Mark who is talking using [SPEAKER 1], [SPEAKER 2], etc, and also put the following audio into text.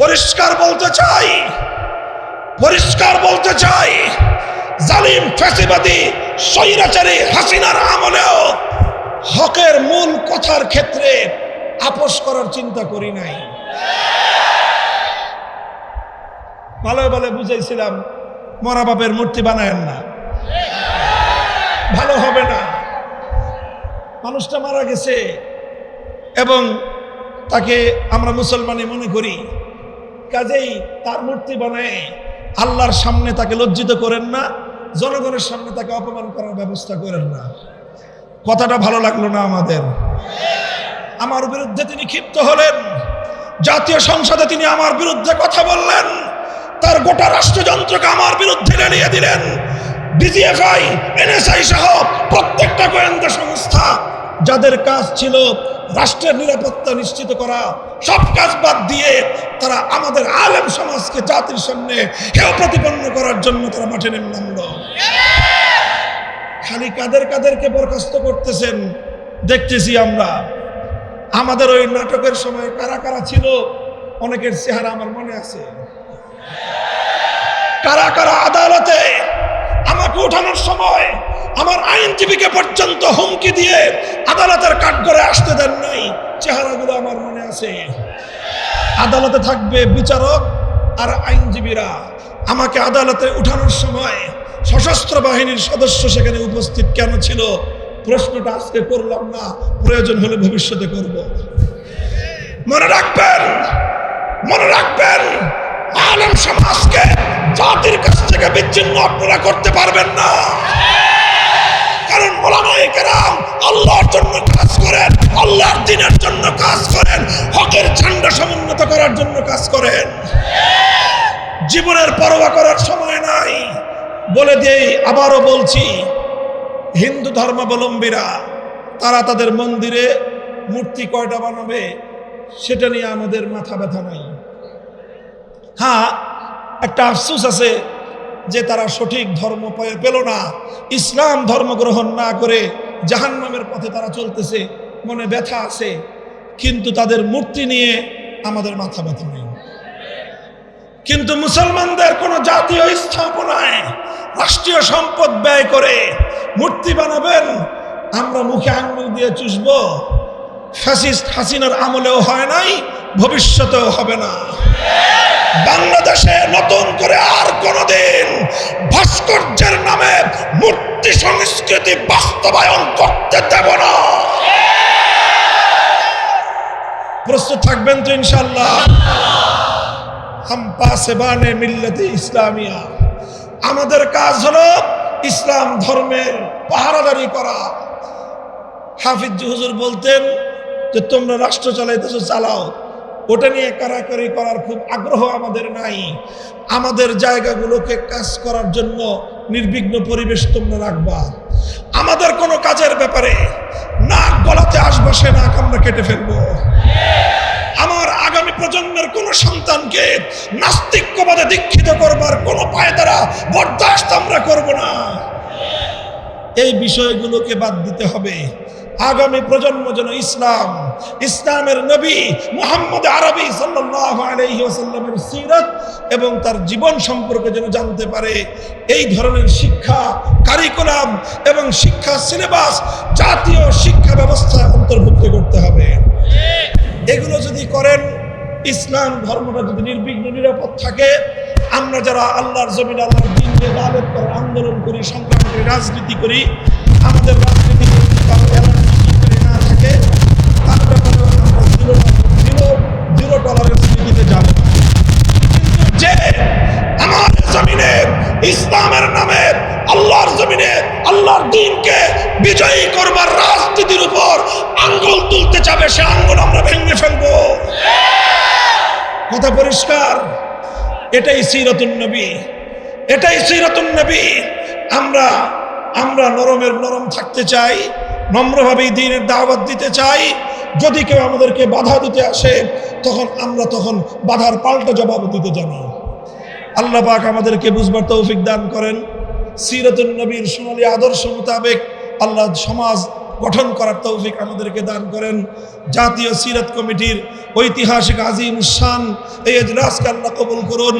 [SPEAKER 1] পরিষ্কার বলতে চাই জালিম ফ্যাসিবাদী স্বৈরাচারী হাসিনার আমলেও হকের মূল কথার ক্ষেত্রে আপোষ করার চিন্তা করি নাই। ভালো বুঝাইছিলাম, মরা বাপের মূর্তি বানায়েন না, ভালো হবে না। মানুষটা মারা গেছে এবং তাকে আমরা মুসলমানই মনে করি, কাজেই তার মূর্তি বানায় আল্লাহর সামনে তাকে লজ্জিত করেন না, জনগণের সামনে তাকে অপমান করার ব্যবস্থা করেন না। কথাটা ভালো লাগলো না আমাদের। আমার বিরুদ্ধে তিনি ক্ষিপ্ত হলেন, জাতীয় সংসদে তিনি আমার বিরুদ্ধে কথা বললেন, তার গোটা রাষ্ট্রযন্ত্রকে আমার বিরুদ্ধে লেলিয়ে দিলেন। ডিজিএফআই, এনএসআই সহ প্রত্যেকটা গোয়েন্দা সংস্থা যাদের কাজ ছিল রাষ্ট্রের নিরাপত্তা নিশ্চিত করা, সব কাজ বাদ দিয়ে তারা আমাদের আলেম সমাজকে জাতির সামনে হেয় প্রতিপন্ন করার জন্য তারা মাঠে নেমে নামলো। খালি কাদেরকে বরখাস্ত করতেছেন দেখতেছি আমরা। আমাদের ওই নাটকের সময় কারা কারা ছিল অনেকের চেহারা আমার মনে আছে। কারা কারা আদালতে আমাকে উঠানোর সময় আমার আইনজীবীকে পর্যন্ত হুমকি দিয়ে আদালতের কাঠগড়ায় আসতে দেন নাই, চেহারাগুলো আমার মনে আছে। আদালতে থাকবে বিচারক আর আইনজীবীরা। আমাকে আদালতে উঠানোর সময় সশস্ত্র বাহিনীর সদস্য সেখানে উপস্থিত কেন ছিল? প্রশ্নটা আজকে করলাম না, প্রয়োজন হলে ভবিষ্যতে করব। মনে রাখবেন আলেম সমাজকে জাতির কাছ থেকে বিচ্ছিন্ন আপনারা করতে পারবেন না। কারণ ওলামায়ে কেরাম আল্লাহর জন্য কাজ করেন, আল্লাহর দ্বীনের জন্য কাজ করেন, হকের ঝান্ডা সমুন্নত করার জন্য কাজ করেন। জীবনের পরোয়া করার সময় নাই। বলে দিই, আবারও বলছি, হিন্দু ধর্মাবলম্বীরা তারা তাদের মন্দিরে মূর্তি কয়টা বানাবে সেটা নিয়ে আমাদের মাথা ব্যথা নাই। হ্যাঁ, একটা আফসোস আছে যে তারা সঠিক ধর্ম পেল না, ইসলাম ধর্ম গ্রহণ না করে জাহান্নামের পথে তারা চলতেছে, মনে ব্যথা আছে। কিন্তু তাদের মূর্তি নিয়ে আমাদের মাথা ব্যথা নেই। কিন্তু মুসলমানদের কোন জাতীয় স্থাপনায় রাষ্ট্রীয় সম্পদ ব্যয় করে মূর্তি বানাবেন, আমরা মুখে আঙ্গুল দিয়ে চুষবো। ফ্যাসিস্ট হাসিনার আমলেও হয় নাই, ভবিষ্যতেও হবে না। বাংলাদেশে নতুন করে আর কোনদিন ভাস্কর্যের নামে মূর্তি সংস্কৃতি বাস্তবায়ন করতে দেব না। প্রস্তুত থাকবেন তো ইনশাআল্লাহ? হাম পাসবানে মিল্লাতে ইসলামিয়া, আমাদের কাজ হলো ইসলাম ধর্মের পাহারাদারি করা। হাফিজ হুজুর বলতেন যে তোমরা রাষ্ট্র চালাইতেছো, চালাও, ওটা নিয়ে কারাকারি করার খুব আগ্রহ আমাদের নাই। আমাদের জায়গাগুলোকে কাজ করার জন্য নির্বিঘ্ন পরিবেশ তোমরা রাখবা। আমাদের কোনো কাজের ব্যাপারে নাক গলাতে আসবে, সে নাক আমরা কেটে ফেলবো। আমার আগামী প্রজন্মের কোন সন্তানকে নাস্তিক্যবাদে দীক্ষিত করবার কোনো পায়তারা বরদাস্ত আমরা করব না। এই বিষয়গুলোকে বাদ দিতে হবে। আগামী প্রজন্ম যেন ইসলামের নবী মুহাম্মদ আরবি সাল্লাল্লাহু আলাইহি ওয়াসাল্লামের সিরাত এবং তার জীবন সম্পর্কে যেন জানতে পারে। এই ধরনের শিক্ষা কারিকুলাম এবং শিক্ষা সিলেবাস জাতীয় শিক্ষা ব্যবস্থায় অন্তর্ভুক্ত করতে হবে। এগুলো যদি করেন, ইসলাম ধর্মটা যদি নির্বিঘ্ন নিরাপদ থাকে, আমরা যারা আল্লাহর জমিন আল্লাহর দ্বীন নিয়ে দাওয়াত করি, আন্দোলন করি, সংগ্রাম করি, রাজনীতি করি, আমাদের রাজনীতি না থাকে, তার ব্যাপারে আমরা জিরো টলারেন্স নীতিতে যাব। কিন্তু যে আমার জমিনে ইসলামের নামে আল্লাহর জমিনে আল্লাহর দ্বীনকে বিজয়ী করবার রাজনীতির উপর আঙ্গুল তুলতে চাবে, সে আঙ্গুল আমরা ভেঙে ফেলবো। কথা পরিষ্কার? এটাই সিরাতুন নবী, এটাই সিরাতুন নবী। আমরা নরমের নরম থাকতে চাই, নম্রভাবেই দ্বীনের দাওয়াত দিতে চাই। যদি কেউ আমাদেরকে বাধা দিতে আসে, আমরা তখন বাধার পাল্টা জবাব দিতে জানি। আল্লাহ পাক আমাদেরকে বুঝবার তৌফিক দান করেন। সিরাতুন নবীর সোনালী আদর্শ মোতাবেক আল্লাহ সমাজ গঠন করার তৌফিক আমাদেরকে দান করেন। জাতীয় সিরাত কমিটির ঐতিহাসিক আজিম শান এই ইজলাসকে আল্লাহ কবুল করুন।